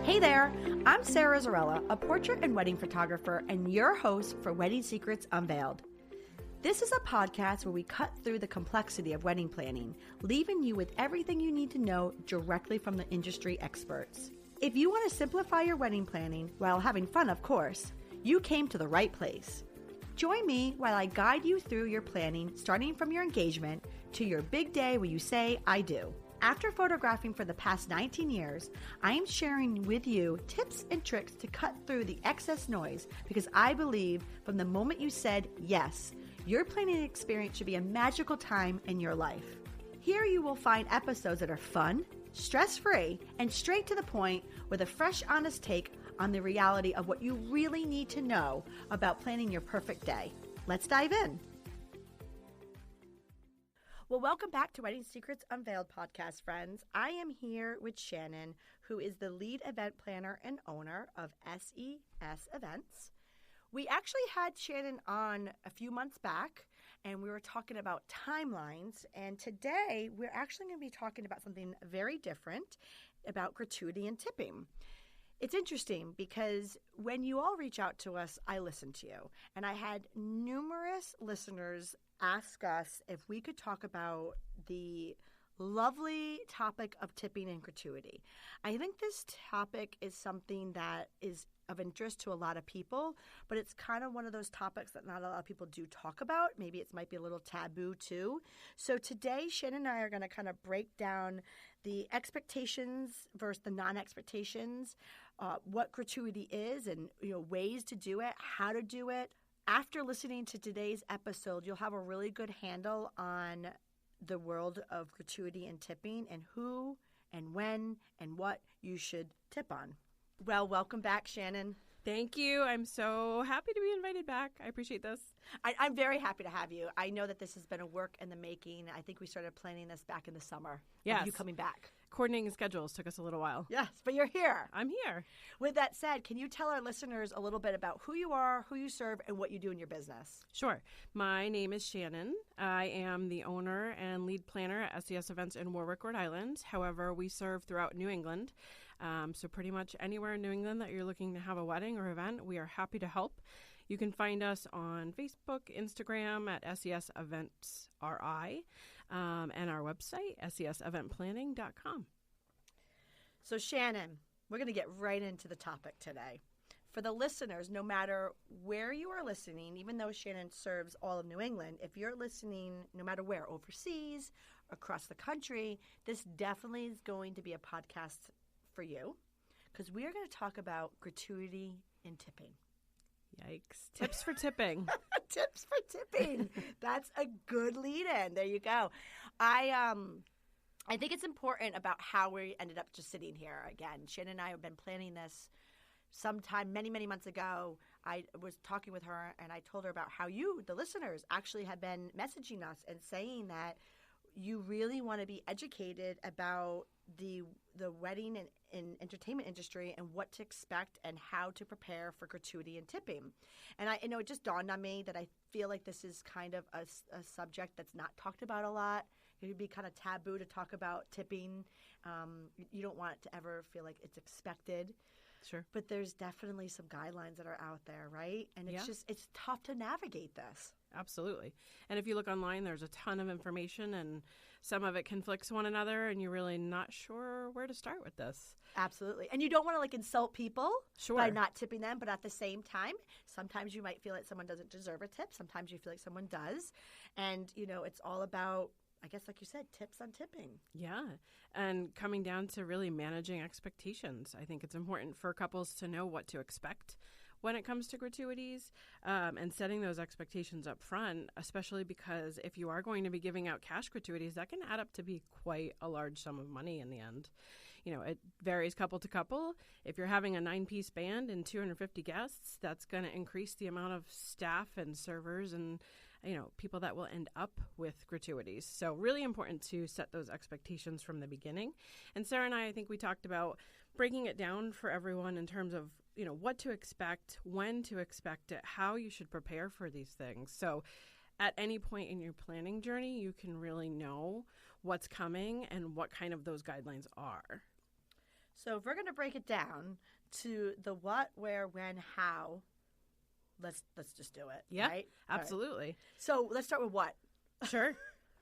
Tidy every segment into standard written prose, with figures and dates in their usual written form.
Hey there, I'm Sarah Zarella, a portrait and wedding photographer and your host for Wedding Secrets Unveiled. This is a podcast where we cut through the complexity of wedding planning, leaving you with everything you need to know directly from the industry experts. If you want to simplify your wedding planning while having fun, of course, you came to the right place. Join me while I guide you through your planning, starting from your engagement to your big day where you say, I do. After photographing for the past 19 years, I am sharing with you tips and tricks to cut through the excess noise because I believe from the moment you said yes, your planning experience should be a magical time in your life. Here you will find episodes that are fun, stress-free, and straight to the point with a fresh, honest take on the reality of what you really need to know about planning your perfect day. Let's dive in. Well, welcome back to Wedding Secrets Unveiled podcast, friends. I am here with Shannon, who is the lead event planner and owner of SES Events. We actually had Shannon on a few months back, and we were talking about timelines. And today, we're actually going to be talking about something very different, about gratuity and tipping. It's interesting because when you all reach out to us, I listen to you. And I had numerous listeners ask us if we could talk about the lovely topic of tipping and gratuity. I think this topic is something that is of interest to a lot of people, but it's kind of one of those topics that not a lot of people do talk about. Maybe it might be a little taboo too. So today, Shannon and I are going to kind of break down the expectations versus the non-expectations, what gratuity is and ways to do it, how to do it. After listening to today's episode, you'll have a really good handle on the world of gratuity and tipping and who and when and what you should tip on. Well, welcome back, Shannon. Thank you. I'm so happy to be invited back. I appreciate this. I'm very happy to have you. I know that this has been a work in the making. I think we started planning this back in the summer. Yes. You coming back. Coordinating schedules took us a little while. Yes, but you're here. I'm here. With that said, can you tell our listeners a little bit about who you are, who you serve, and what you do in your business? Sure. My name is Shannon. I am the owner and lead planner at SES Events in Warwick, Rhode Island. However, we serve throughout New England. So pretty much anywhere in New England that you're looking to have a wedding or event, we are happy to help. You can find us on Facebook, Instagram at SES Events RI, and our website, seseventplanning.com. So Shannon, we're going to get right into the topic today. For the listeners, no matter where you are listening, even though Shannon serves all of New England, if you're listening no matter where, overseas, across the country, this definitely is going to be a podcast for you because we are going to talk about gratuity and tipping. Yikes. Tips for tipping. Tips for tipping. That's a good lead-in. There you go. I think it's important about how we ended up just sitting here again. Shannon and I have been planning this sometime many, many months ago. I was talking with her, and I told her about how you, the listeners, actually have been messaging us and saying that you really want to be educated about the wedding and entertainment industry and what to expect and how to prepare for gratuity and tipping. And I know it just dawned on me that I feel like this is kind of a subject that's not talked about a lot. It would be kind of taboo to talk about tipping. You don't want it to ever feel like it's expected. Sure. But there's definitely some guidelines that are out there, right? And it's tough to navigate this. Absolutely. And if you look online, there's a ton of information, and some of it conflicts one another, and you're really not sure where to start with this. Absolutely. And you don't want to insult people Sure. by not tipping them, but at the same time, sometimes you might feel like someone doesn't deserve a tip. Sometimes you feel like someone does. And, it's all about, I guess, like you said, tips on tipping. Yeah. And coming down to really managing expectations. I think it's important for couples to know what to expect when it comes to gratuities, and setting those expectations up front, especially because if you are going to be giving out cash gratuities, that can add up to be quite a large sum of money in the end. It varies couple to couple. If you're having a 9-piece band and 250 guests, that's going to increase the amount of staff and servers and people that will end up with gratuities. So really important to set those expectations from the beginning. And Sarah and I think we talked about breaking it down for everyone in terms of, what to expect, when to expect it, how you should prepare for these things. So at any point in your planning journey, you can really know what's coming and what kind of those guidelines are. So if we're going to break it down to the what, where, when, how, let's just do it. Yeah, right? absolutely. Right. So let's start with what. Sure.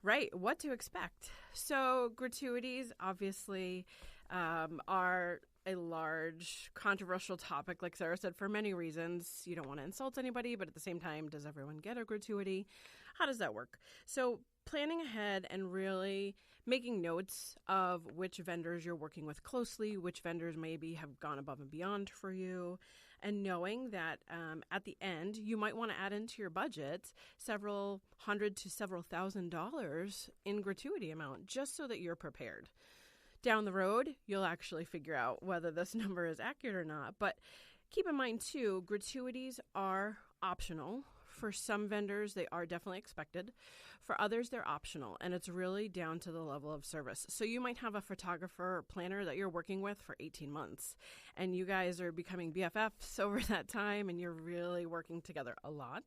Right. What to expect. So gratuities obviously are a large controversial topic, like Sarah said, for many reasons. You don't want to insult anybody, but at the same time, does everyone get a gratuity? How does that work? So planning ahead and really making notes of which vendors you're working with closely, which vendors maybe have gone above and beyond for you, and knowing that at the end, you might want to add into your budget several hundred to several $1,000s in gratuity amount, just so that you're prepared. Down the road, you'll actually figure out whether this number is accurate or not. But keep in mind, too, gratuities are optional. For some vendors, they are definitely expected. For others, they're optional, and it's really down to the level of service. So you might have a photographer or planner that you're working with for 18 months, and you guys are becoming BFFs over that time, and you're really working together a lot.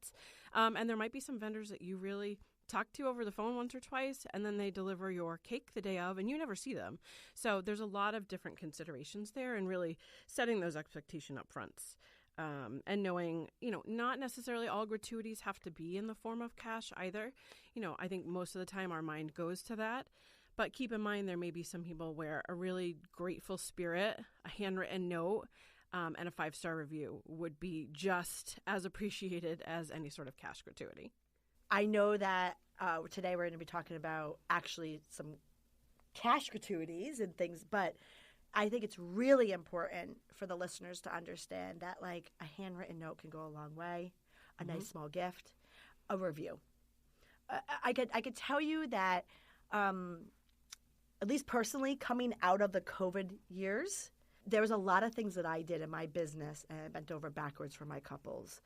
And there might be some vendors that you really talk to over the phone once or twice, and then they deliver your cake the day of, and you never see them. So there's a lot of different considerations there, and really setting those expectations up front. And knowing, not necessarily all gratuities have to be in the form of cash either. I think most of the time our mind goes to that. But keep in mind, there may be some people where a really grateful spirit, a handwritten note, and a 5-star review would be just as appreciated as any sort of cash gratuity. I know that today we're going to be talking about actually some cash gratuities and things, but I think it's really important for the listeners to understand that like a handwritten note can go a long way, a nice small gift, a review. I could tell you that at least personally, coming out of the COVID years, there was a lot of things that I did in my business and I bent over backwards for my couples.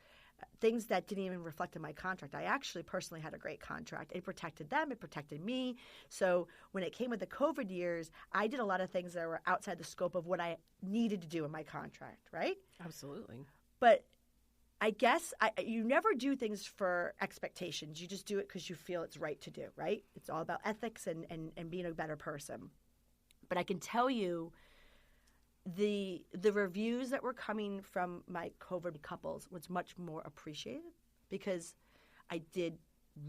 Things that didn't even reflect in my contract. I actually personally had a great contract. It protected them. It protected me. So when it came with the COVID years, I did a lot of things that were outside the scope of what I needed to do in my contract, right? Absolutely. But I guess you never do things for expectations. You just do it because you feel it's right to do, right? It's all about ethics and being a better person. But I can tell you, the reviews that were coming from my COVID couples was much more appreciated because I did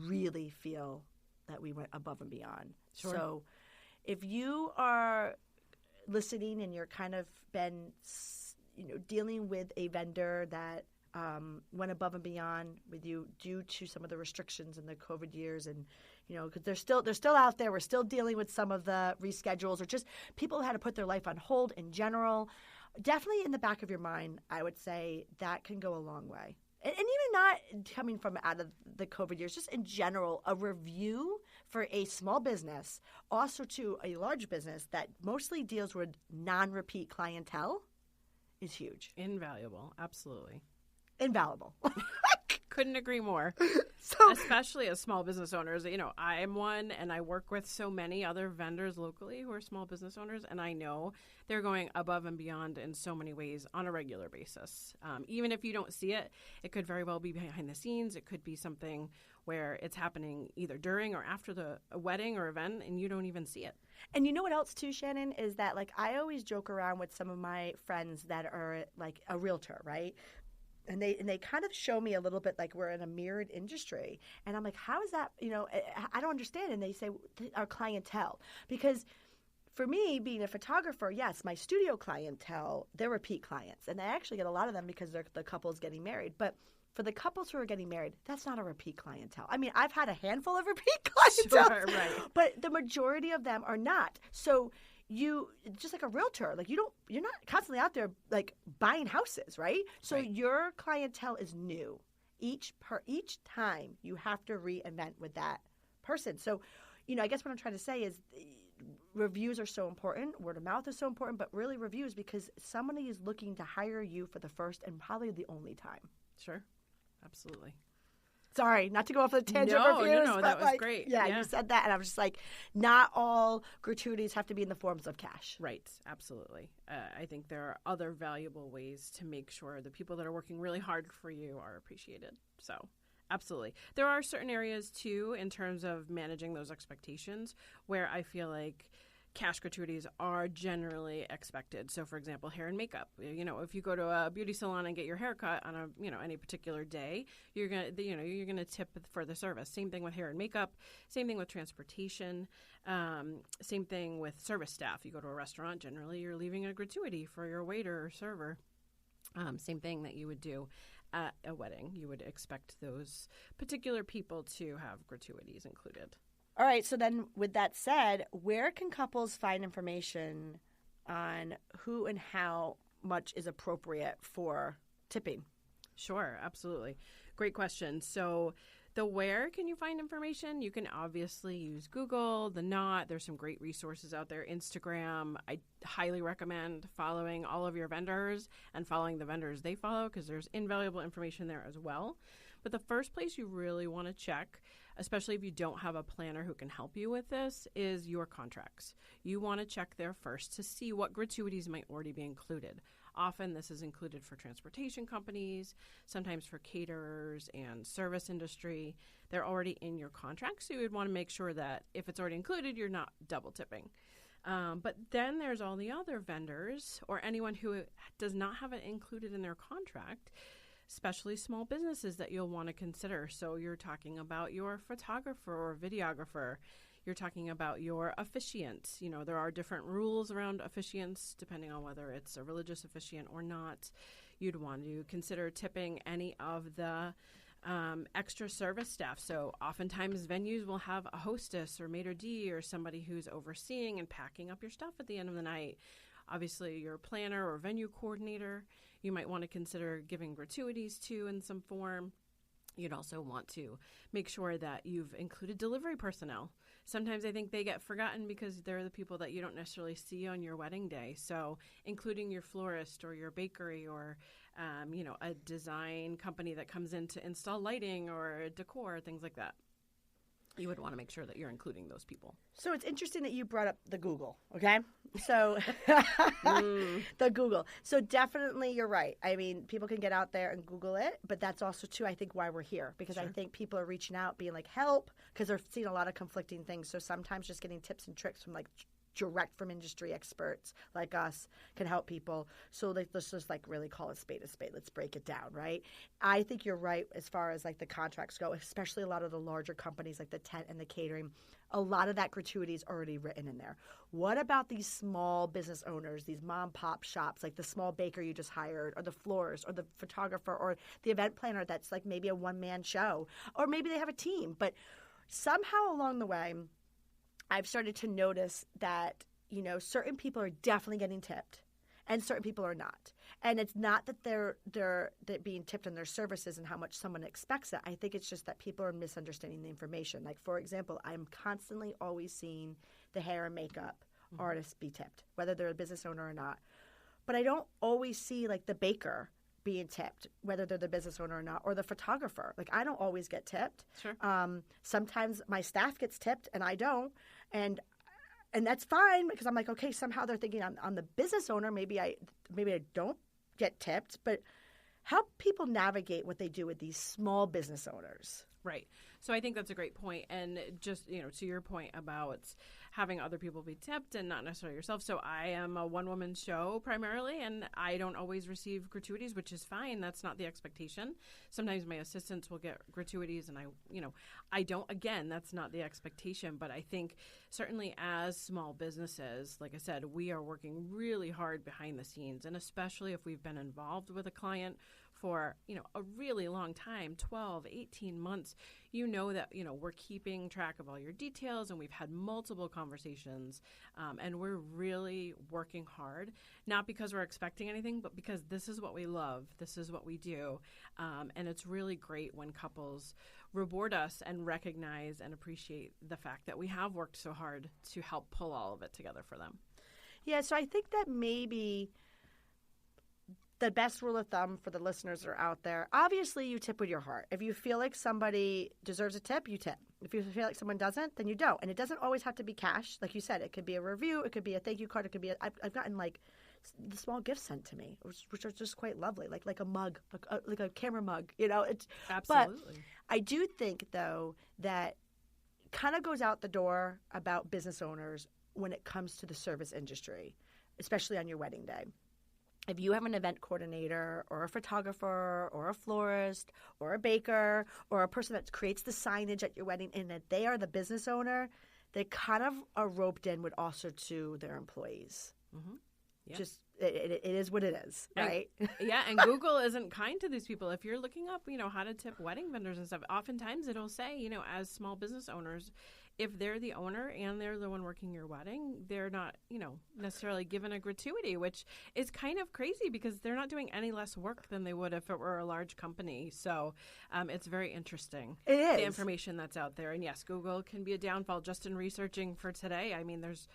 really feel that we went above and beyond. Sure. So if you are listening and you're kind of been, dealing with a vendor that went above and beyond with you due to some of the restrictions in the COVID years, and because they're still out there. We're still dealing with some of the reschedules, or just people had to put their life on hold in general. Definitely in the back of your mind, I would say that can go a long way. And even not coming from out of the COVID years, just in general, a review for a small business, also to a large business that mostly deals with non-repeat clientele, is huge. Invaluable. Absolutely. Invaluable. Couldn't agree more. So, especially as small business owners, I am one, and I work with so many other vendors locally who are small business owners, and I know they're going above and beyond in so many ways on a regular basis. Even if you don't see it, it could very well be behind the scenes. It could be something where it's happening either during or after the wedding or event, and you don't even see it. And you know what else too, Shannon, is that like I always joke around with some of my friends that are like a realtor, right? And they kind of show me a little bit like we're in a mirrored industry. And I'm like, how is that? I don't understand. And they say our clientele. Because for me, being a photographer, yes, my studio clientele, they're repeat clients. And I actually get a lot of them because they're the couples getting married. But for the couples who are getting married, that's not a repeat clientele. I mean, I've had a handful of repeat clientele. Sure, right. But the majority of them are not. So you just like a realtor, like you're not constantly out there like buying houses, right? So Right. Your clientele is new. Each time you have to reinvent with that person. So, I guess what I'm trying to say is reviews are so important. Word of mouth is so important, but really reviews because somebody is looking to hire you for the first and probably the only time. Sure. Absolutely. Sorry, not to go off on a tangent. No, reviews, no, but that was great. Yeah, Yeah. you said that, and I was just like, not all gratuities have to be in the forms of cash. Right. Absolutely. I think there are other valuable ways to make sure the people that are working really hard for you are appreciated. So, absolutely. There are certain areas, too, in terms of managing those expectations where I feel like cash gratuities are generally expected. So, for example, hair and makeup. If you go to a beauty salon and get your hair cut on any particular day, you're gonna tip for the service. Same thing with hair and makeup. Same thing with transportation. Same thing with service staff. You go to a restaurant, generally you're leaving a gratuity for your waiter or server. Same thing that you would do at a wedding. You would expect those particular people to have gratuities included. All right. So then with that said, where can couples find information on who and how much is appropriate for tipping? Sure. Absolutely. Great question. So where can you find information? You can obviously use Google, the Knot. There's some great resources out there. Instagram. I highly recommend following all of your vendors and following the vendors they follow, because there's invaluable information there as well. But the first place you really want to check, especially if you don't have a planner who can help you with this, is your contracts. You want to check there first to see what gratuities might already be included. Often this is included for transportation companies, sometimes for caterers and service industry. They're already in your contract, so you would want to make sure that if it's already included, you're not double tipping. But then there's all the other vendors or anyone who does not have it included in their contract, especially small businesses that you'll want to consider. So you're talking about your photographer or videographer. You're talking about your officiant. There are different rules around officiants depending on whether it's a religious officiant or not. You'd want to consider tipping any of the extra service staff. So oftentimes venues will have a hostess or maitre d' or somebody who's overseeing and packing up your stuff at the end of the night. Obviously, your planner or venue coordinator, you might want to consider giving gratuities to in some form. You'd also want to make sure that you've included delivery personnel. Sometimes I think they get forgotten because they're the people that you don't necessarily see on your wedding day. So including your florist or your bakery or, a design company that comes in to install lighting or decor, things like that. You would want to make sure that you're including those people. So it's interesting that you brought up the Google, okay? So the Google. So definitely you're right. I mean, people can get out there and Google it, but that's also, too, I think why we're here. Because I think people are reaching out being like, help, because they're seeing a lot of conflicting things. So sometimes just getting tips and tricks from direct from industry experts like us can help people. So let's just really call a spade a spade. Let's break it down, right? I think you're right as far as the contracts go, especially a lot of the larger companies like the tent and the catering. A lot of that gratuity is already written in there. What about these small business owners, these mom pop shops, like the small baker you just hired, or the florist, or the photographer, or the event planner that's maybe a one-man show, or maybe they have a team. But somehow along the way, I've started to notice that, certain people are definitely getting tipped and certain people are not. And it's not that they're being tipped on their services and how much someone expects it. I think it's just that people are misunderstanding the information. Like, for example, I'm constantly always seeing the hair and makeup artists be tipped, whether they're a business owner or not. But I don't always see the baker being tipped, whether they're the business owner or not, or the photographer. I don't always get tipped. Sure. Sometimes my staff gets tipped and I don't. And that's fine, because I'm okay, somehow they're thinking I'm the business owner. Maybe I don't get tipped, but help people navigate what they do with these small business owners. Right. So I think that's a great point. And just, to your point about having other people be tipped and not necessarily yourself. So I am a one-woman show primarily, and I don't always receive gratuities, which is fine. That's not the expectation. Sometimes my assistants will get gratuities and I don't. Again, that's not the expectation. But I think certainly as small businesses, like I said, we are working really hard behind the scenes. And especially if we've been involved with a client for, a really long time, 12, 18 months, that, we're keeping track of all your details and we've had multiple conversations and we're really working hard, not because we're expecting anything, but because this is what we love. This is what we do. And it's really great when couples reward us and recognize and appreciate the fact that we have worked so hard to help pull all of it together for them. Yeah, so I think that maybe the best rule of thumb for the listeners that are out there, obviously you tip with your heart. If you feel like somebody deserves a tip, you tip. If you feel like someone doesn't, then you don't. And it doesn't always have to be cash. Like you said, it could be a review. It could be a thank you card. It could be I've gotten the small gifts sent to me, which are just quite lovely, like a mug, like a camera mug. It's absolutely. But I do think, though, that kind of goes out the door about business owners. when it comes to the service industry, especially on your wedding day. If you have an event coordinator or a photographer or a florist or a baker or a person that creates the signage at your wedding and that they are the business owner, they kind of are roped in with also to their employees. Mm-hmm. Yeah. Just it is what it is, right? And Google isn't kind to these people. If you're looking up, how to tip wedding vendors and stuff, oftentimes it'll say, as small business owners, if they're the owner and they're the one working your wedding, they're not, necessarily given a gratuity, which is kind of crazy because they're not doing any less work than they would if it were a large company. So it's very interesting. It is. The information that's out there. And yes, Google can be a downfall. Just in researching for today, there's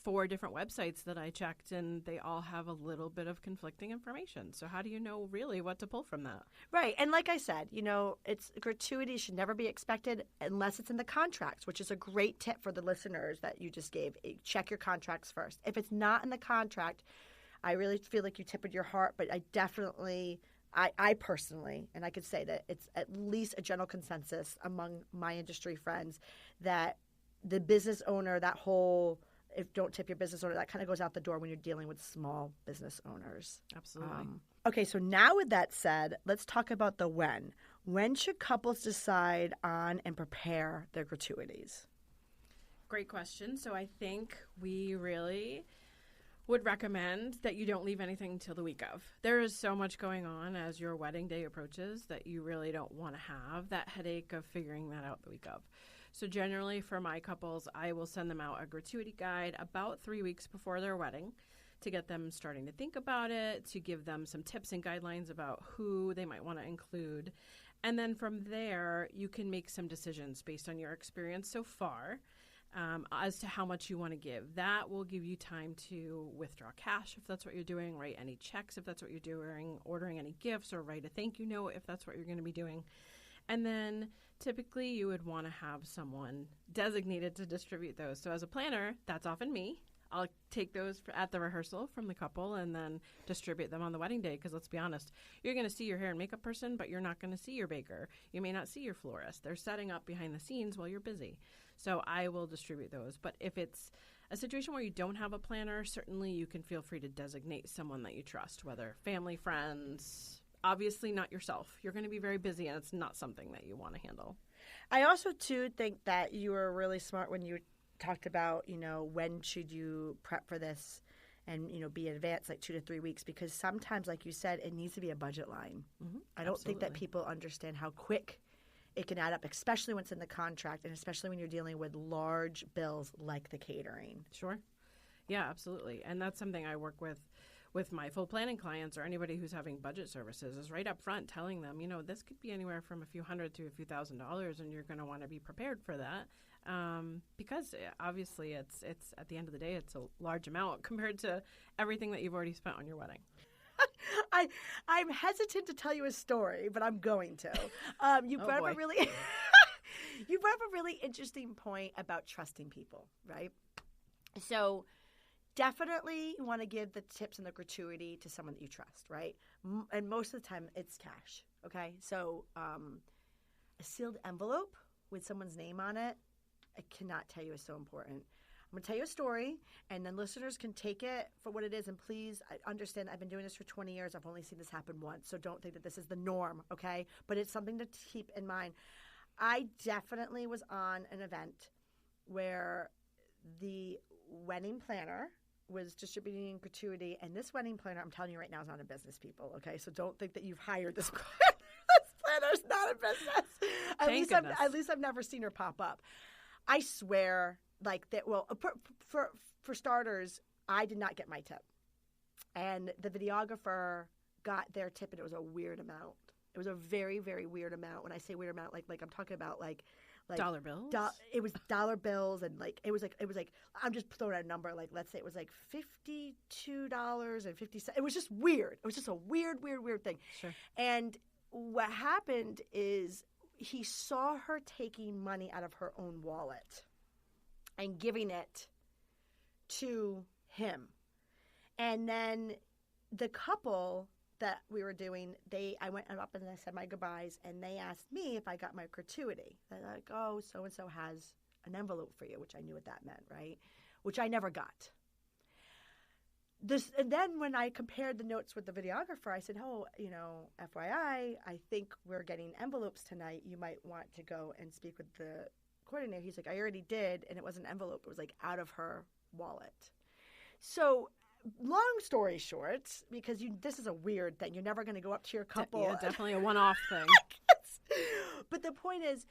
4 different websites that I checked, and they all have a little bit of conflicting information. So how do you know really what to pull from that? Right. And like I said, it's gratuity should never be expected unless it's in the contracts, which is a great tip for the listeners that you just gave. Check your contracts first. If it's not in the contract, I really feel like you tip with your heart, but I definitely I personally, and I could say that it's at least a general consensus among my industry friends that the business owner, that whole if don't tip your business owner, that kind of goes out the door when you're dealing with small business owners. Absolutely. Okay, so now with that said, let's talk about the when. When should couples decide on and prepare their gratuities? Great question. So I think we really would recommend that you don't leave anything till the week of. There is so much going on as your wedding day approaches that you really don't want to have that headache of figuring that out the week of. So generally for my couples, I will send them out a gratuity guide about 3 weeks before their wedding to get them starting to think about it, to give them some tips and guidelines about who they might want to include. And then from there, you can make some decisions based on your experience so far as to how much you want to give. That will give you time to withdraw cash if that's what you're doing, write any checks if that's what you're doing, ordering any gifts, or write a thank you note if that's what you're going to be doing. And then typically you would want to have someone designated to distribute those. So as a planner, that's often me. I'll take those at the rehearsal from the couple and then distribute them on the wedding day because let's be honest, you're going to see your hair and makeup person, but you're not going to see your baker. You may not see your florist. They're setting up behind the scenes while you're busy. So I will distribute those. But if it's a situation where you don't have a planner, certainly you can feel free to designate someone that you trust, whether family, friends. Obviously not yourself. You're going to be very busy and it's not something that you want to handle. I also, too, think that you were really smart when you talked about, when should you prep for this and, be in advance, like 2 to 3 weeks, because sometimes, like you said, it needs to be a budget line. Mm-hmm. I don't think that people understand how quick it can add up, especially when it's in the contract and especially when you're dealing with large bills like the catering. Sure. Yeah, absolutely. And that's something I work with my full planning clients or anybody who's having budget services is right up front telling them, this could be anywhere from a few $100 to a few $1,000s and you're going to want to be prepared for that because obviously it's at the end of the day, it's a large amount compared to everything that you've already spent on your wedding. I'm hesitant to tell you a story, but I'm going to. You brought up a really interesting point about trusting people, right? So definitely want to give the tips and the gratuity to someone that you trust, right? And most of the time, it's cash, okay? So a sealed envelope with someone's name on it, I cannot tell you is so important. I'm going to tell you a story, and then listeners can take it for what it is. And please, I understand I've been doing this for 20 years. I've only seen this happen once, so don't think that this is the norm, okay? But it's something to keep in mind. I definitely was on an event where the wedding planner was distributing gratuity, and this wedding planner, I'm telling you right now, is not in business, people, okay? So don't think that you've hired this planner. This planner's not in business. At least I've never seen her pop up. I swear, like that. Well, for starters, I did not get my tip, and the videographer got their tip, and it was a weird amount. It was a very, very weird amount. When I say weird amount, like I'm talking about like dollar bills. It was dollar bills, and it was like I'm just throwing out a number. Like let's say it was like $52.50. It was just weird. It was just a weird thing. Sure. And what happened is he saw her taking money out of her own wallet and giving it to him. And then the couple that we were doing, I went up and I said my goodbyes, and they asked me if I got my gratuity. They're like, oh, so-and-so has an envelope for you, which I knew what that meant, right? which I never got. And then when I compared the notes with the videographer, I said, oh, FYI, I think we're getting envelopes tonight. You might want to go and speak with the coordinator. He's like, I already did, and it was an envelope. It was like out of her wallet. So long story short, because this is a weird thing. You're never going to go up to your couple. Yeah, definitely a one-off thing. But the point is,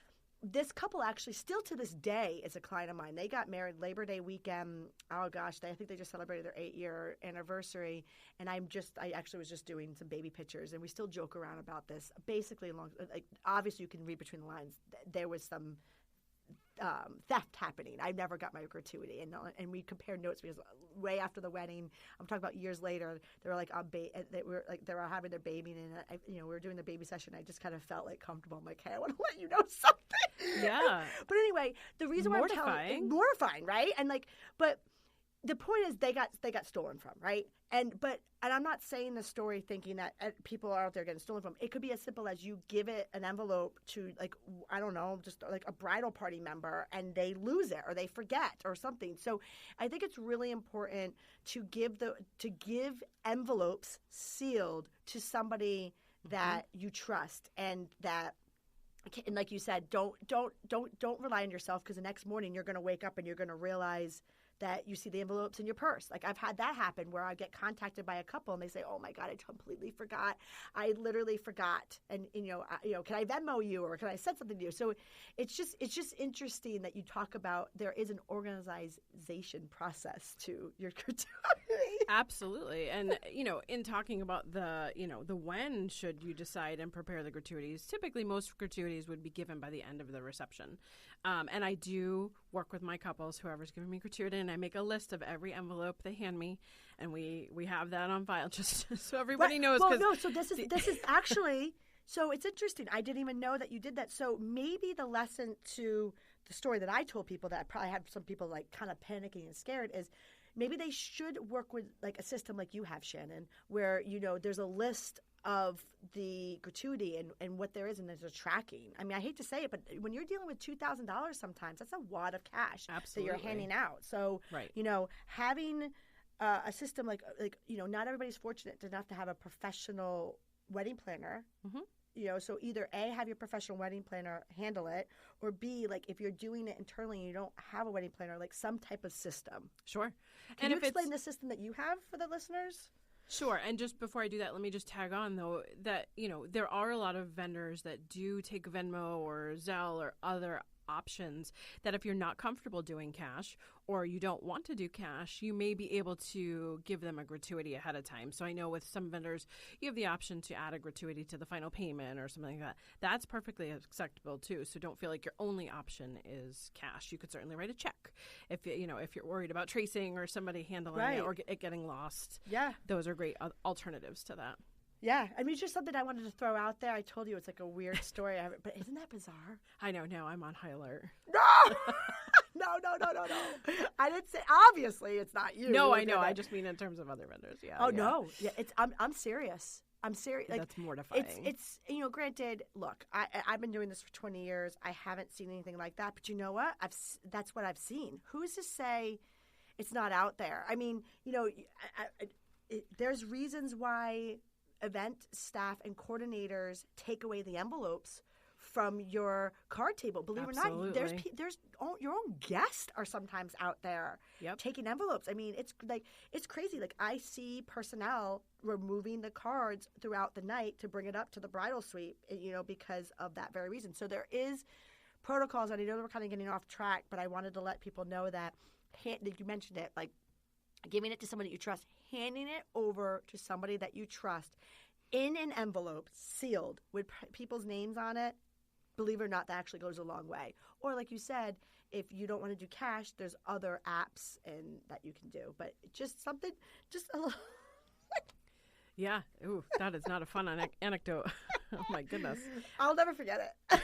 this couple actually still to this day is a client of mine. They got married Labor Day weekend. Oh gosh, I think they just celebrated their 8-year anniversary. And I actually was just doing some baby pictures, and we still joke around about this. Basically, obviously you can read between the lines. There was some theft happening. I never got my gratuity, and we compared notes because way after the wedding, I'm talking about years later, they were like they were having their baby, and we were doing the baby session. I just kind of felt like comfortable. I'm like, hey, I want to let you know something. Yeah. But anyway, the reason why I'm telling mortifying, right? And but the point is they got stolen from, right? And I'm not saying the story thinking that people are out there getting stolen from. It could be as simple as you give it an envelope to, I don't know, just like a bridal party member, and they lose it or they forget or something. So I think it's really important to give envelopes sealed to somebody that you trust, and like you said, don't rely on yourself, because the next morning you're going to wake up and you're going to realize that you see the envelopes in your purse. Like, I've had that happen where I get contacted by a couple and they say, oh my God, I completely forgot. I literally forgot. And, can I Venmo you, or can I send something to you? So it's just interesting that you talk about there is an organization process to your gratuity. Absolutely. And, in talking about the when should you decide and prepare the gratuities, typically most gratuities would be given by the end of the reception. And I do work with my couples, whoever's giving me gratuity, and I make a list of every envelope they hand me, and we have that on file just so everybody knows. Well, no, so this is actually, so it's interesting. I didn't even know that you did that. So maybe the lesson to the story that I told people, that I probably had some people like kind of panicking and scared, is maybe they should work with like a system like you have, Shannon, where, there's a list of the gratuity and what there is, and there's a tracking. I mean, I hate to say it, but when you're dealing with $2,000 sometimes, that's a wad of cash that you're handing out. So, right. Having a system like not everybody's fortunate enough to have a professional wedding planner. Mm-hmm. So either A, have your professional wedding planner handle it, or B, like if you're doing it internally and you don't have a wedding planner, like some type of system. Sure. Can you explain the system that you have for the listeners? Sure. And just before I do that, let me just tag on, though, that, there are a lot of vendors that do take Venmo or Zelle or other options that if you're not comfortable doing cash, or you don't want to do cash, you may be able to give them a gratuity ahead of time. So I know with some vendors, you have the option to add a gratuity to the final payment or something like that. That's perfectly acceptable too. So don't feel like your only option is cash. You could certainly write a check if you're worried about tracing or somebody handling it or it getting lost. Yeah, those are great alternatives to that. Yeah, I mean, it's just something I wanted to throw out there. I told you it's like a weird story, but isn't that bizarre? I know. Now I'm on high alert. No! No. I didn't say, obviously, it's not you. No, I know. I just mean in terms of other vendors. Yeah. Oh, yeah. No. Yeah, I'm serious. I'm serious. Like, that's mortifying. It's granted, look, I've been doing this for 20 years. I haven't seen anything like that. But you know what? That's what I've seen. Who's to say it's not out there? I mean, there's reasons why event staff and coordinators take away the envelopes from your card table. Believe it or not, there's your own guests are sometimes out there taking envelopes. I mean, it's crazy. Like, I see personnel removing the cards throughout the night to bring it up to the bridal suite, because of that very reason. So there is protocols, and I know we're kind of getting off track, but I wanted to let people know that you mentioned it, like giving it to somebody that you trust, handing it over to somebody that you trust in an envelope, sealed, with people's names on it. Believe it or not, that actually goes a long way. Or like you said, if you don't want to do cash, there's other apps that you can do. But just a little. Yeah. Ooh, that is not a fun anecdote. Oh, my goodness. I'll never forget it.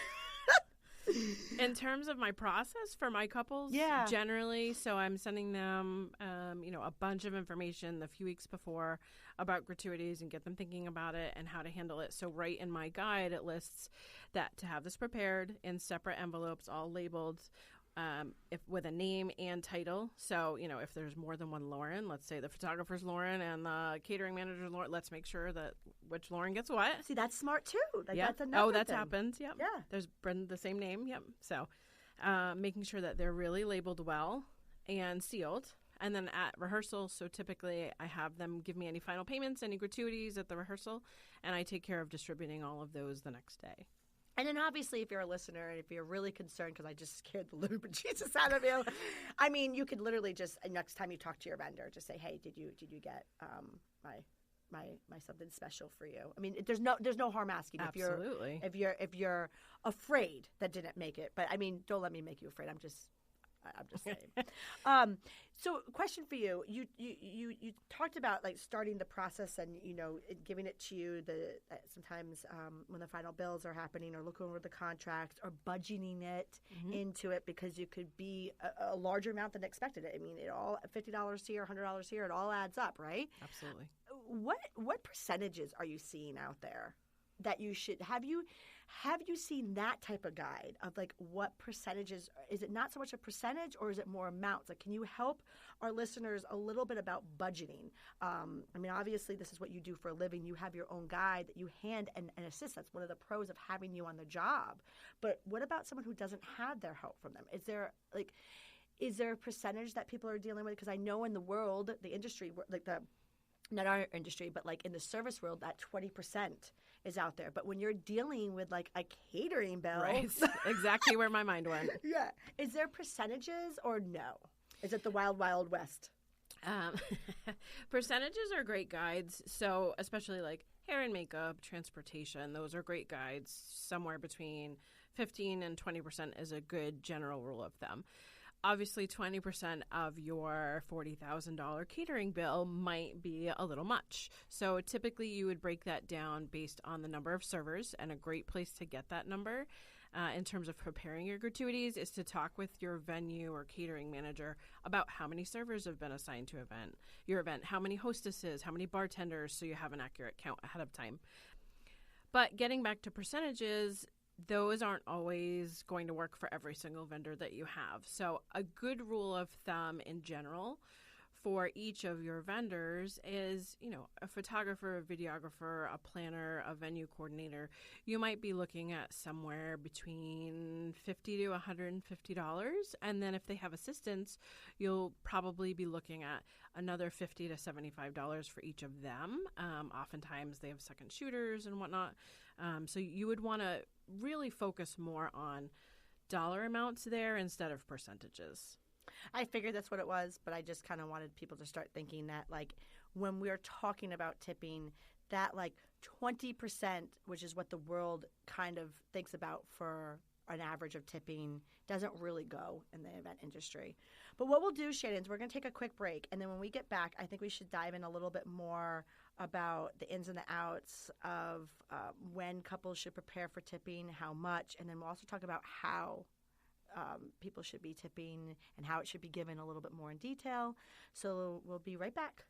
In terms of my process for my couples, generally, so I'm sending them, a bunch of information a few weeks before about gratuities and get them thinking about it and how to handle it. So right in my guide, it lists that to have this prepared in separate envelopes, all labeled, if with a name and title. So, if there's more than one Lauren, let's say the photographer's Lauren and the catering manager's Lauren, let's make sure that which Lauren gets what. See, that's smart too. Yep. That's another that's thing. happened. Yep. Yeah. There's been the same name. Yep. So making sure that they're really labeled well and sealed. And then at rehearsal, so typically I have them give me any final payments, any gratuities at the rehearsal, and I take care of distributing all of those the next day. And then obviously if you're a listener and if you're really concerned, because I just scared the living bejesus out of you, I mean, you could literally just, next time you talk to your vendor, just say, hey, did you get my something special for you? I mean, there's no harm asking. Absolutely. If you're afraid that didn't make it. But I mean, don't let me make you afraid. I'm just saying. So question for you. You talked about like starting the process and, giving it to you sometimes when the final bills are happening or looking over the contracts or budgeting it into it because you could be a larger amount than expected. I mean, it all $50 here, $100 here, it all adds up, right? Absolutely. What percentages are you seeing out there that you should have you seen that type of guide of like what percentages? Is it not so much a percentage or is it more amounts? Like, can you help our listeners a little bit about budgeting? I mean, obviously this is what you do for a living. You have your own guide that you hand and assist. That's one of the pros of having you on the job. But what about someone who doesn't have their help from them? Is there a percentage that people are dealing with? Because I know in the world, the industry, like not our industry, but like in the service world, that 20% is out there. But when you're dealing with like a catering bill, right? Exactly where my mind went. Yeah. Is there percentages or no? Is it the wild, wild west? Percentages are great guides. So especially like hair and makeup, transportation, those are great guides. Somewhere between 15 and 20% is a good general rule of thumb. Obviously, 20% of your $40,000 catering bill might be a little much. So typically you would break that down based on the number of servers, and a great place to get that number in terms of preparing your gratuities is to talk with your venue or catering manager about how many servers have been assigned to your event, how many hostesses, how many bartenders, so you have an accurate count ahead of time. But getting back to percentages, those aren't always going to work for every single vendor that you have. So a good rule of thumb in general for each of your vendors is, a photographer, a videographer, a planner, a venue coordinator. You might be looking at somewhere between $50 to $150. And then if they have assistants, you'll probably be looking at another $50 to $75 for each of them. Oftentimes they have second shooters and whatnot. So you would want to really focus more on dollar amounts there instead of percentages. I figured that's what it was, but I just kind of wanted people to start thinking that, like, when we're talking about tipping, that, like, 20%, which is what the world kind of thinks about for an average of tipping, doesn't really go in the event industry. But what we'll do, Shannon, is we're going to take a quick break, and then when we get back, I think we should dive in a little bit more about the ins and the outs of when couples should prepare for tipping, how much, and then we'll also talk about how people should be tipping and how it should be given a little bit more in detail. So we'll be right back.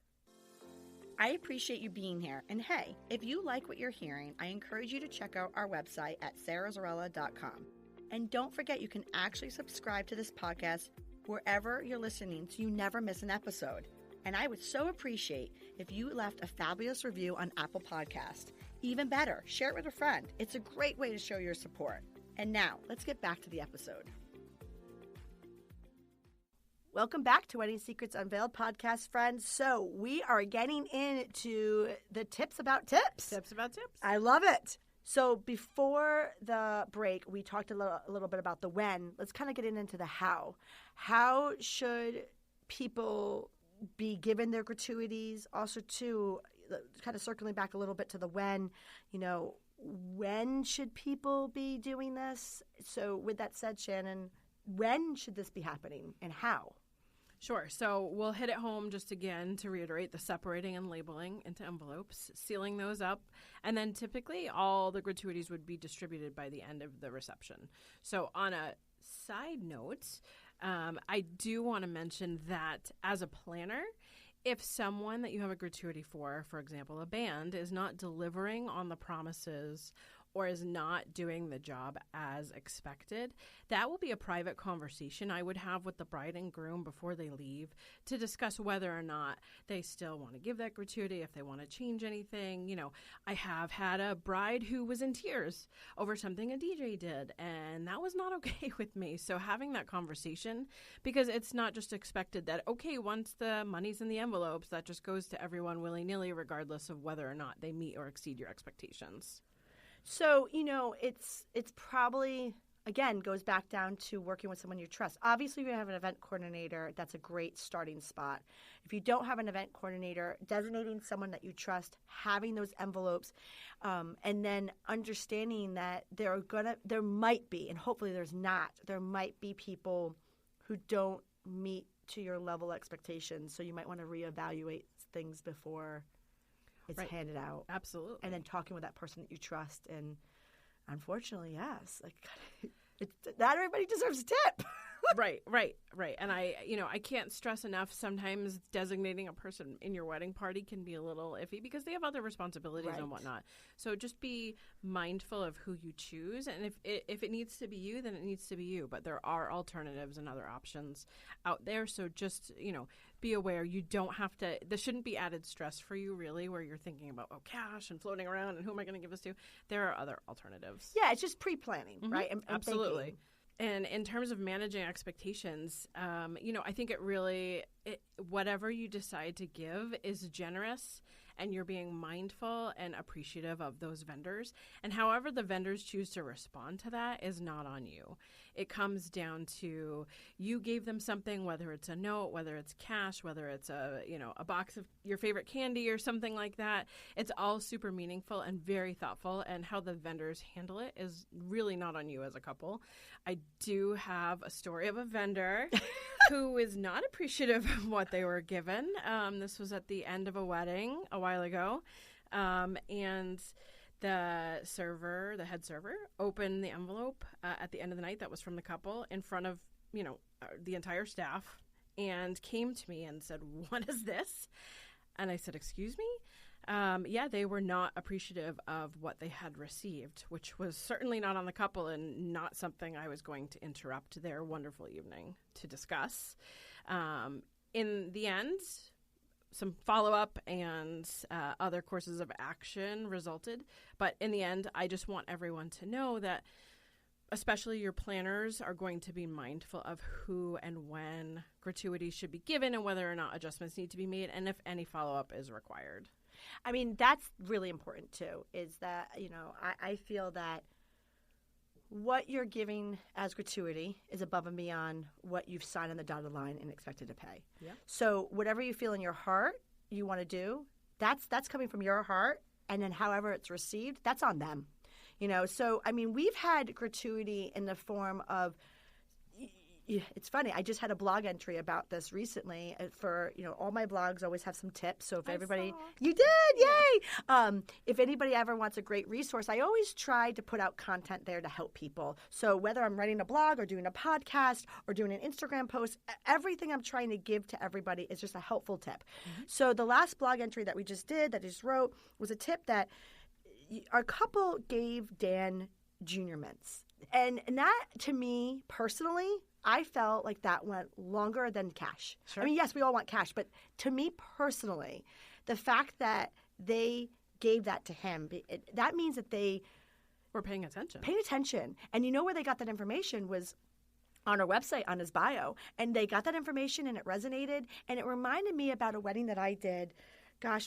I appreciate you being here. And hey, if you like what you're hearing, I encourage you to check out our website at sarazarella.com. And don't forget, you can actually subscribe to this podcast wherever you're listening so you never miss an episode. And I would so appreciate if you left a fabulous review on Apple Podcast. Even better, share it with a friend. It's a great way to show your support. And now, let's get back to the episode. Welcome back to Wedding Secrets Unveiled podcast, friends. So we are getting into the tips about tips. Tips about tips. I love it. So before the break, we talked a little bit about the when. Let's kind of get into the how. How should people be given their gratuities? Also, too, kind of circling back a little bit to the when, when should people be doing this? So with that said, Shannon, when should this be happening and how? Sure. So we'll hit it home just again to reiterate the separating and labeling into envelopes, sealing those up, and then typically all the gratuities would be distributed by the end of the reception. So on a side note, I do want to mention that as a planner, if someone that you have a gratuity for example, a band, is not delivering on the promises or is not doing the job as expected, that will be a private conversation I would have with the bride and groom before they leave to discuss whether or not they still want to give that gratuity, if they want to change anything. You know, I have had a bride who was in tears over something a DJ did, and that was not okay with me. So having that conversation, because it's not just expected that, okay, once the money's in the envelopes, that just goes to everyone willy-nilly, regardless of whether or not they meet or exceed your expectations. So, you know, it's probably, again, goes back down to working with someone you trust. Obviously, if you have an event coordinator, that's a great starting spot. If you don't have an event coordinator, designating someone that you trust, having those envelopes, and then understanding that there might be, and hopefully there's not, there might be people who don't meet to your level expectations. So you might want to reevaluate things before it's handed out. Absolutely. And then talking with that person that you trust. And unfortunately, yes, like not everybody deserves a tip. Right. And I can't stress enough, sometimes designating a person in your wedding party can be a little iffy because they have other responsibilities and whatnot. So just be mindful of who you choose. And if it needs to be you, then it needs to be you. But there are alternatives and other options out there. So just, be aware you don't have to, there shouldn't be added stress for you really where you're thinking about, cash and floating around and who am I going to give this to? There are other alternatives. Yeah, it's just pre-planning, right? And absolutely. Thinking. And in terms of managing expectations, I think whatever you decide to give is generous, and you're being mindful and appreciative of those vendors. And however the vendors choose to respond to that is not on you. It comes down to you gave them something, whether it's a note, whether it's cash, whether it's a box of your favorite candy or something like that. It's all super meaningful and very thoughtful, and how the vendors handle it is really not on you as a couple. I do have a story of a vendor who is not appreciative of what they were given. This was at the end of a wedding a while ago, and the head server, opened the envelope at the end of the night that was from the couple in front of, the entire staff, and came to me and said, "What is this?" And I said, "Excuse me?" They were not appreciative of what they had received, which was certainly not on the couple and not something I was going to interrupt their wonderful evening to discuss. In the end, some follow-up and other courses of action resulted. But in the end, I just want everyone to know that especially your planners are going to be mindful of who and when gratuities should be given and whether or not adjustments need to be made and if any follow-up is required. I mean, that's really important, too, is that, I feel that what you're giving as gratuity is above and beyond what you've signed on the dotted line and expected to pay. Yeah. So whatever you feel in your heart you want to do, that's coming from your heart, and then however it's received, that's on them. So, I mean, we've had gratuity in the form of, it's funny, I just had a blog entry about this recently for, all my blogs always have some tips. So if everybody, you did, yay! If anybody ever wants a great resource, I always try to put out content there to help people. So whether I'm writing a blog or doing a podcast or doing an Instagram post, everything I'm trying to give to everybody is just a helpful tip. Mm-hmm. So the last blog entry that we just did, that I just wrote, was a tip that our couple gave Dan junior mints. And that, to me, personally, I felt like that went longer than cash. Sure. I mean, yes, we all want cash, but to me personally, the fact that they gave that to him, that means that they were paying attention. And where they got that information was on our website, on his bio. And they got that information and it resonated. And it reminded me about a wedding that I did,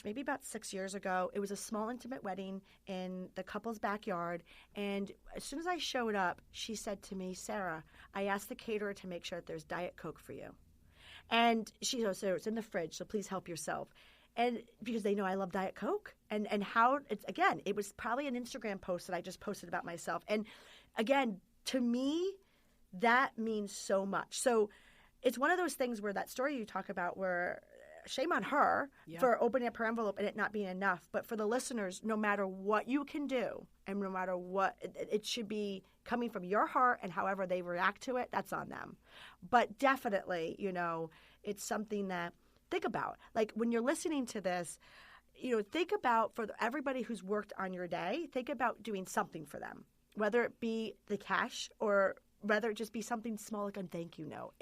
maybe about 6 years ago. It was a small, intimate wedding in the couple's backyard. And as soon as I showed up, she said to me, "Sarah, I asked the caterer to make sure that there's Diet Coke for you." And she goes, "So it's in the fridge, so please help yourself." And because they know I love Diet Coke. And how, it was probably an Instagram post that I just posted about myself. And again, to me, that means so much. So it's one of those things where that story you talk about where shame on her for opening up her envelope and it not being enough. But for the listeners, no matter what you can do and no matter what, it should be coming from your heart, and however they react to it, that's on them. But definitely, it's something that think about. Like when you're listening to this, think about everybody who's worked on your day, think about doing something for them, whether it be the cash or whether it just be something small like a thank you note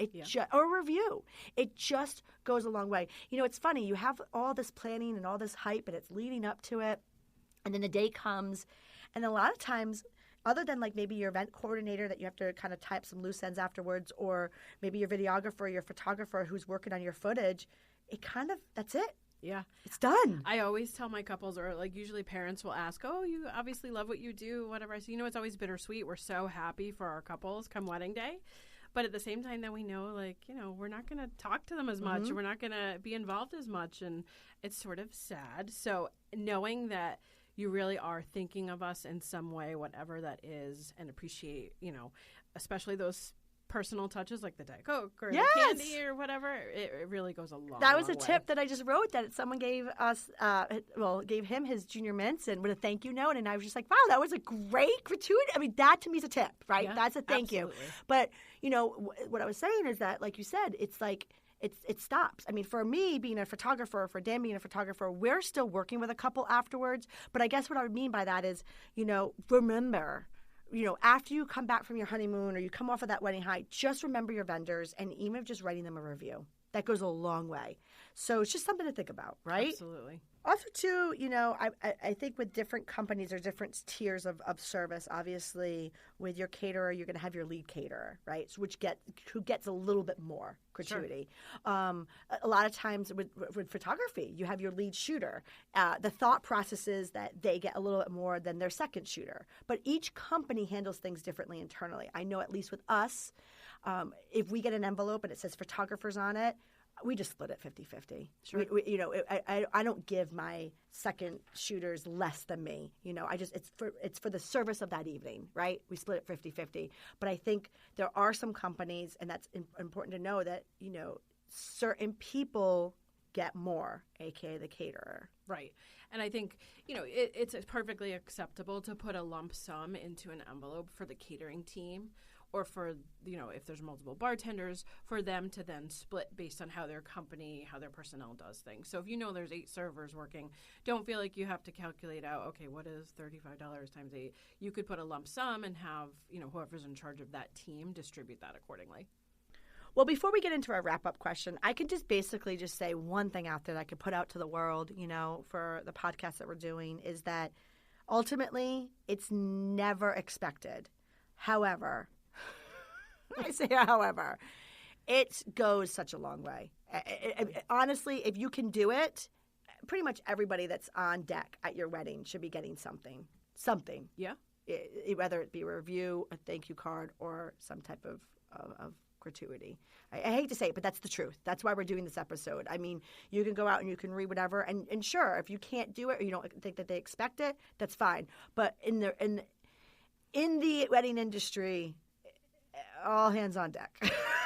or a review. It just goes a long way. It's funny. You have all this planning and all this hype, and it's leading up to it. And then the day comes. And a lot of times, other than like maybe your event coordinator that you have to kind of tie up some loose ends afterwards, or maybe your videographer, your photographer who's working on your footage, that's it. Yeah. It's done. I always tell my couples, or like usually parents will ask, oh, you obviously love what you do, whatever. I say, it's always bittersweet. We're so happy for our couples come wedding day. But at the same time that we know, we're not going to talk to them as much. We're not going to be involved as much. And it's sort of sad. So knowing that you really are thinking of us in some way, whatever that is, and appreciate, especially those personal touches like the Diet Coke or the candy or whatever, it really goes a long way. That was a tip that I just wrote that someone gave us, gave him his junior mints and with a thank you note. And I was just like, wow, that was a great gratuity. I mean, that to me is a tip, right? Yeah, that's a thank you. But, what I was saying is that, like you said, it's like, it stops. I mean, for me being a photographer, for Dan being a photographer, we're still working with a couple afterwards. But I guess what I would mean by that is, remember, after you come back from your honeymoon or you come off of that wedding high, just remember your vendors and even just writing them a review. That goes a long way. So it's just something to think about, right? Absolutely. Also, too, I think with different companies, there's different tiers of service. Obviously, with your caterer, you're going to have your lead caterer, right? So who gets a little bit more gratuity. Sure. A lot of times with photography, you have your lead shooter. The thought process is that they get a little bit more than their second shooter. But each company handles things differently internally. I know at least with us, if we get an envelope and it says photographers on it, we just split it 50-50. Sure. I don't give my second shooters less than me. It's for the service of that evening, right? We split it 50-50. But I think there are some companies, and that's important to know, that, certain people get more, aka the caterer. Right. And I think, it's perfectly acceptable to put a lump sum into an envelope for the catering team, or for, if there's multiple bartenders, for them to then split based on how their company, how their personnel does things. So if there's 8 servers working, don't feel like you have to calculate out, okay, what is $35 times 8? You could put a lump sum and have, whoever's in charge of that team distribute that accordingly. Well, before we get into our wrap-up question, I could just basically just say one thing out there that I could put out to the world, for the podcast that we're doing, is that ultimately it's never expected. However, I say however, it goes such a long way. Honestly, if you can do it, pretty much everybody that's on deck at your wedding should be getting something. Something. Yeah. Whether it be a review, a thank you card, or some type of gratuity. I hate to say it, but that's the truth. That's why we're doing this episode. I mean, you can go out and you can read whatever, and sure, if you can't do it or you don't think that they expect it, that's fine. But in the wedding industry, all hands on deck.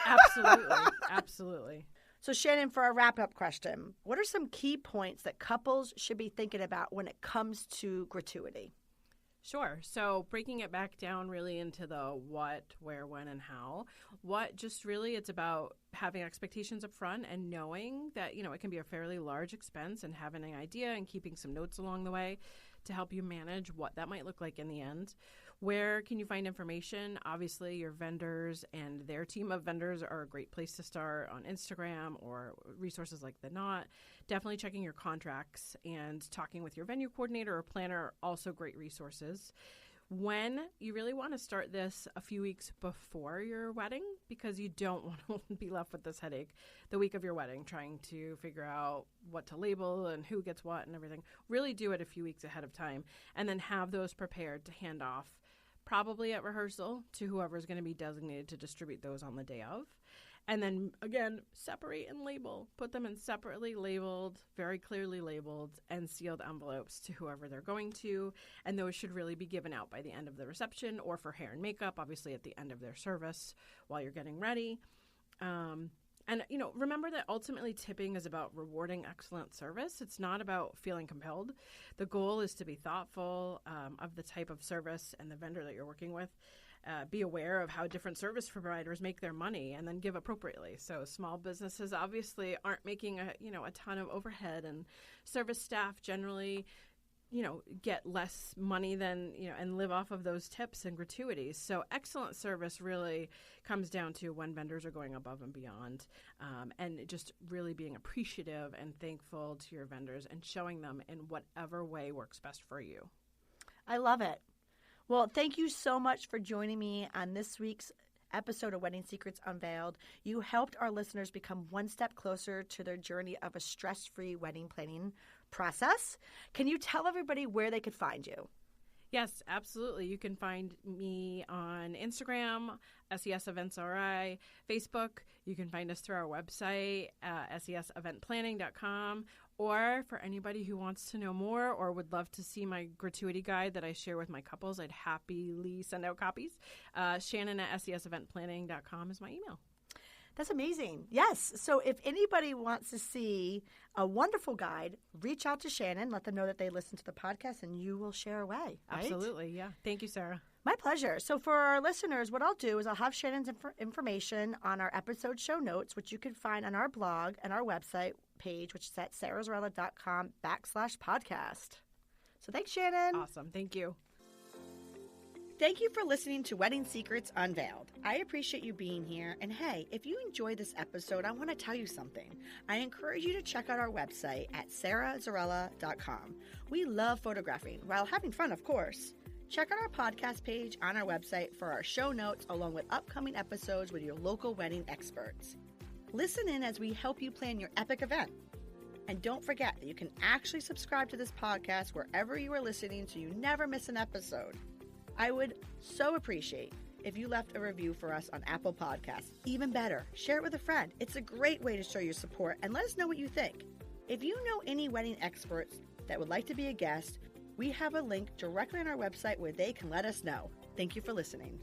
Absolutely. Absolutely. So, Shannon, for our wrap-up question, what are some key points that couples should be thinking about when it comes to gratuity? Sure. So breaking it back down really into the what, where, when, and how. What, just really, it's about having expectations up front and knowing that, it can be a fairly large expense, and having an idea and keeping some notes along the way to help you manage what that might look like in the end. Where can you find information? Obviously, your vendors and their team of vendors are a great place to start on Instagram or resources like The Knot. Definitely checking your contracts and talking with your venue coordinator or planner are also great resources. When you really want to start this a few weeks before your wedding, because you don't want to be left with this headache the week of your wedding trying to figure out what to label and who gets what and everything. Really do it a few weeks ahead of time, and then have those prepared to hand off probably at rehearsal to whoever's going to be designated to distribute those on the day of. And then, again, separate and label. Put them in separately labeled, very clearly labeled, and sealed envelopes to whoever they're going to. And those should really be given out by the end of the reception, or for hair and makeup, obviously at the end of their service while you're getting ready. And, remember that ultimately tipping is about rewarding excellent service. It's not about feeling compelled. The goal is to be thoughtful of the type of service and the vendor that you're working with. be aware of how different service providers make their money and then give appropriately. So small businesses obviously aren't making a ton of overhead, and service staff generally get less money than, and live off of those tips and gratuities. So excellent service really comes down to when vendors are going above and beyond, and just really being appreciative and thankful to your vendors and showing them in whatever way works best for you. I love it. Well, thank you so much for joining me on this week's episode of Wedding Secrets Unveiled. You helped our listeners become one step closer to their journey of a stress-free wedding planning process. Can you tell everybody where they could find you? Yes, absolutely. You can find me on Instagram, SES Events RI, Facebook. You can find us through our website, seseventplanning.com. Or for anybody who wants to know more or would love to see my gratuity guide that I share with my couples, I'd happily send out copies. Shannon at seseventplanning.com is my email. That's amazing. Yes. So if anybody wants to see a wonderful guide, reach out to Shannon, let them know that they listen to the podcast, and you will share away. Right? Absolutely. Yeah. Thank you, Sarah. My pleasure. So for our listeners, what I'll do is I'll have Shannon's information on our episode show notes, which you can find on our blog and our website page, which is at sarahzarella.com/podcast. So thanks, Shannon. Awesome. Thank you. Thank you for listening to Wedding Secrets Unveiled. I appreciate you being here. And hey, if you enjoyed this episode, I want to tell you something. I encourage you to check out our website at sarahzarella.com. We love photographing while having fun, of course. Check out our podcast page on our website for our show notes along with upcoming episodes with your local wedding experts. Listen in as we help you plan your epic event. And don't forget that you can actually subscribe to this podcast wherever you are listening so you never miss an episode. I would so appreciate if you left a review for us on Apple Podcasts. Even better, share it with a friend. It's a great way to show your support and let us know what you think. If you know any wedding experts that would like to be a guest, we have a link directly on our website where they can let us know. Thank you for listening.